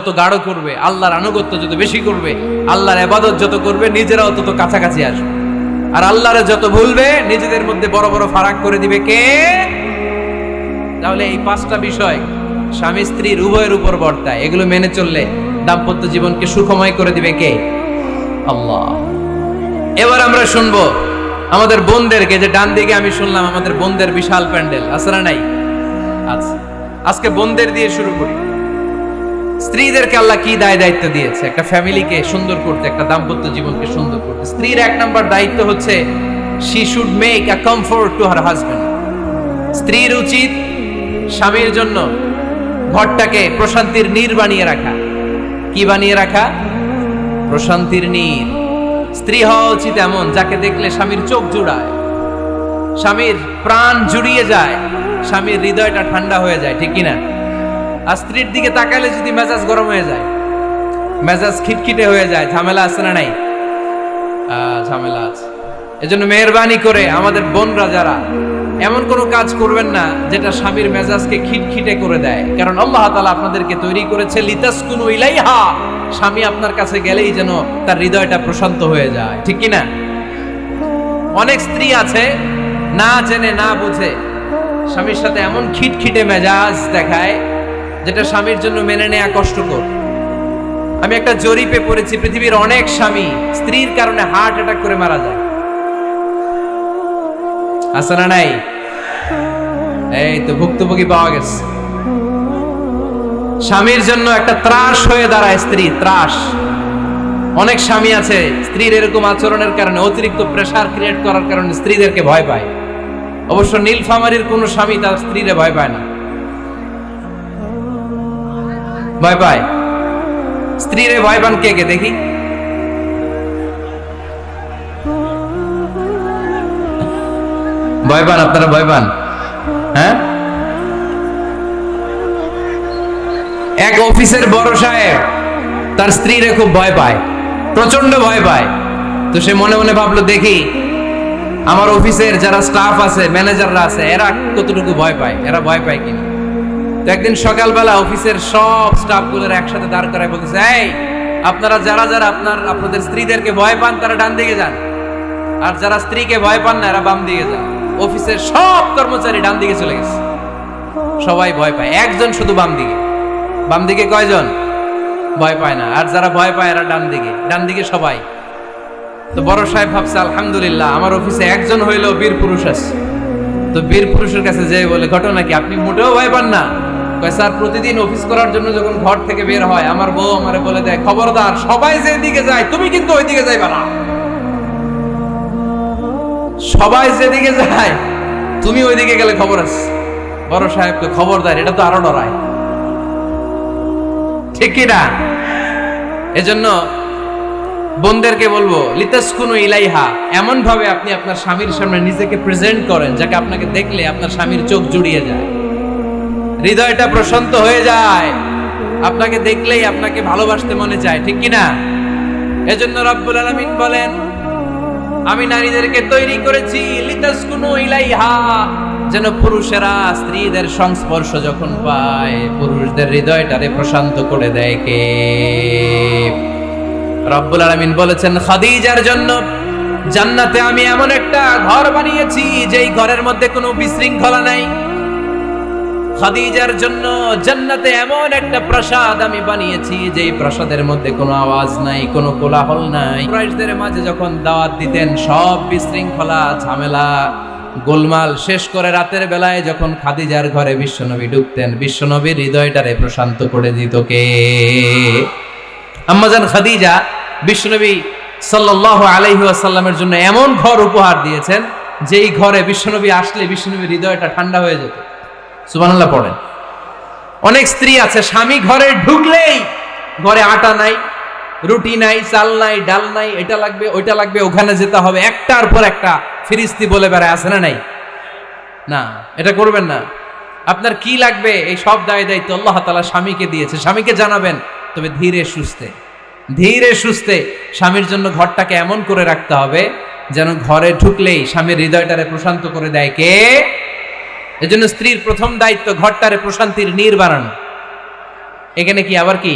যত গাঢ় করবে, আল্লাহর আনুগত্য যত বেশি করবে, আল্লাহর ইবাদত যত করবে, নিজেরাও তত কাছাকাছি আসবে। আর আল্লাহরে যত ভুলবে, নিজেদের মধ্যে বড় বড় ফারাক করে দিবে কে? তাহলে এই পাঁচটা বিষয় স্বামী স্ত্রীর উভয়ের উপর বর্তায়। এগুলো মেনে চললে দাম্পত্য জীবনকে সুখময় করে দিবে কে? আল্লাহ। এবার আমরা শুনবো আমাদের বোনদেরকে, যে ডান দিকে আমি শুনলাম আমাদের বোনদের বিশাল প্যান্ডেল আছে না নাই? আচ্ছা, আজকে বোনদের দিয়ে শুরু করি। স্ত্রীদেরকে আল্লাহ কি দায়িত্ব দিয়েছে একটা ফ্যামিলিকে সুন্দর করতে, একটা দাম্পত্য জীবনকে সুন্দর করতে? স্ত্রীর এক নাম্বার দায়িত্ব হচ্ছে she should make a comfort to her husband. স্ত্রীর উচিত স্বামীর জন্য ঘরটাকে প্রশান্তির নীড় বানিয়ে রাখা। কি বানিয়ে রাখা? প্রশান্তির নীড়। স্ত্রী হওয়া উচিত এমন যাকে দেখলে স্বামীর চোখ জুড়ায়, স্বামীর প্রাণ জুড়িয়ে যায়, স্বামীর হৃদয়টা ঠান্ডা হয়ে যায়, ঠিক কিনা? আর স্ত্রীর দিকে তাকালে যদি মেজাজ গরম হয়ে যায়, মেজাজ খিটখিটে হয়ে যায়, ঝামেলা আছে না নাই? ঝামেলা আছে। এজন্য মেহেরবানি করে আমাদের বোনরা যারা, এমন কোনো কাজ করবেন না যেটা স্বামীর মেজাজকে খিটখিটে করে দেয়। কারণ আল্লাহ তাআলা আপনাদেরকে তৈরি করেছে লিতাসকুনু ইলাইহা, স্বামী আপনার কাছে গেলেই যেন তার হৃদয়টা প্রশান্ত হয়ে যায়, ঠিক কিনা? অনেক স্ত্রী আছে না জেনে না বুঝে স্বামীর সাথে এমন খিটখিটে মেজাজ দেখায় যেটা স্বামীর জন্য মেনে নেওয়া কষ্টকর। আমি একটা জরিপে পড়েছি, পৃথিবীর অনেক স্বামী স্ত্রীর কারণে হার্ট অ্যাটাক করে মারা যায়। আছে না নাই? এই তো ভুক্তভোগী পাওয়া গেছে। স্বামীর জন্য একটা ত্রাস হয়ে দাঁড়ায় স্ত্রী, ত্রাস। অনেক স্বামী আছে স্ত্রীর এরকম আচরণের কারণে, অতিরিক্ত প্রেসার ক্রিয়েট করার কারণে স্ত্রীদেরকে ভয় পায়। অবশ্য নীলফামারীর কোন স্বামী তার স্ত্রীরে ভয় পায় না। ভয় পায়? স্ত্রীরে ভয় পান কে কে দেখি? ভয় পান আপনারা? ভয় পান? হ্যাঁ, এক অফিসের বড় সাহেব তার স্ত্রীরে খুব ভয় পায়, প্রচন্ড ভয় পায়। তো সে মনে মনে ভাবলো, দেখি আমার অফিসের যারা স্টাফ আছে, ম্যানেজাররা আছে, এরা কতটুকু ভয় পায়, এরা ভয় পায় কিনা। তো একদিন সকালবেলা অফিসের সব স্টাফগুলোর একসাথে দাঁড় করায় বলতেছে, এই আপনারা যারা যারা আপনাদের স্ত্রীদেরকে ভয় পান তারা ডান দিকে যান, আর যারা স্ত্রীকে ভয় পান না এরা বাম দিকে যান। অফিসের সব কর্মচারী ডান দিকে চলে গেছে, সবাই ভয় পায়, একজন শুধু বাম দিকে। বাম দিকে কয়জন ভয় পায় না? আর যারা ভয় পায় এরা ডান দিকে, ডান দিকে সবাই। তো বড় সাহেব ভাবছে, আলহামদুলিল্লাহ আমার অফিসে একজন হইলেও বীর পুরুষ আছে। তো বীর পুরুষের কাছে যেয়ে বলে, ঘটনা কি, আপনি মোটেও ভয় পান না? কয়, স্যার প্রতিদিন অফিস করার জন্য যখন ঘর থেকে বের হয় আমার বউ আমারে বলে দেয়, খবরদার সবাই যেদিকে যায় তুমি কিন্তু ওইদিকে যাইবা না, সবাই যেদিকে যায় তুমি ওইদিকে গেলে খবর আছে। বড় সাহেবকে খবরদার, এটা তো আরো ডরায়, ঠিক কিনা? এজন্য বোনদেরকে বলবো, লিতাসকুনু ইলাইহা, এমন ভাবে আপনি আপনার স্বামীর সামনে নিজেকে প্রেজেন্ট করেন যাকে আপনাকে দেখলে আপনার স্বামীর চোখ জুড়িয়ে যায়, হৃদয়টা প্রশান্ত হয়ে যায়, আপনাকে দেখলেই আপনাকে ভালোবাসতে মনে চায়, ঠিক কিনা? এজন্য রব্বুল আলামিন বলেন, আমি নারীদেরকে তৈরি করেছি লিতাসকুনু ইলাইহা, যেন পুরুষেরা স্ত্রীদের সংস্পর্শ যখন পায় পুরুষদের হৃদয়টারে প্রশান্ত করে দেয় কে? রব্বুল আলামিন বলেছেন, খাদিজার জন্য জান্নাতে আমি এমন একটা ঘর বানিয়েছি যেই ঘরের মধ্যে কোনো বিশৃঙ্খলা নাই। খাদিজার জন্য জান্নাতে এমন একটা প্রাসাদ আমি বানিয়েছি যেই প্রাসাদের মধ্যে কোনো আওয়াজ নাই, কোনো কোলাহল নাই। কুরাইশদের মাঝে যখন দাওয়াত দিতেন সব বিশৃঙ্খলা, ঝামেলা, গোলমাল শেষ করে রাতের বেলায় যখন খাদিজার ঘরে বিশ্বনবী ঢুকতেন, বিশ্বনবীর হৃদয়টারে প্রশান্ত করে দিত কে? আম্মাজান খাদিজা বিশ্বনবী সাল্লাল্লাহু আলাইহি ওয়াসাল্লামের জন্য এমন ঘর উপহার দিয়েছেন যেই ঘরে বিশ্বনবী আসলে বিশ্বনবীর হৃদয়টা ঠান্ডা হয়ে যেত। সুবহানাল্লাহ পড়েন। অনেক স্ত্রী আছে স্বামী ঘরে ঢুকলেই ঘরে আটা নাই, রুটি নাই, চাল নাই, ডাল নাই, এটা লাগবে ওইটা লাগবে, ওখানে যেতে হবে, একটার পর একটা ফিরিস্তি বলে বেড়ায়, আছে না নাই? না, এটা করবেন না। আপনার কি লাগবে এই সব দায়িত্ব আল্লাহ তাআলা স্বামীকে দিয়েছে, স্বামীকে জানাবেন, তবে ধীরে সুস্থে, ধীরে সুস্থে স্বামীর জন্য ঘরটাকে এমন করে রাখতে হবে যেন ঘরে ঢুকলেই স্বামীর হৃদয়টারে প্রশান্ত করে দেয় কে? এজন্য স্ত্রীর প্রথম দায়িত্ব ঘরটারে প্রশান্তির নীড় বানানো। এখানে কি আবার কি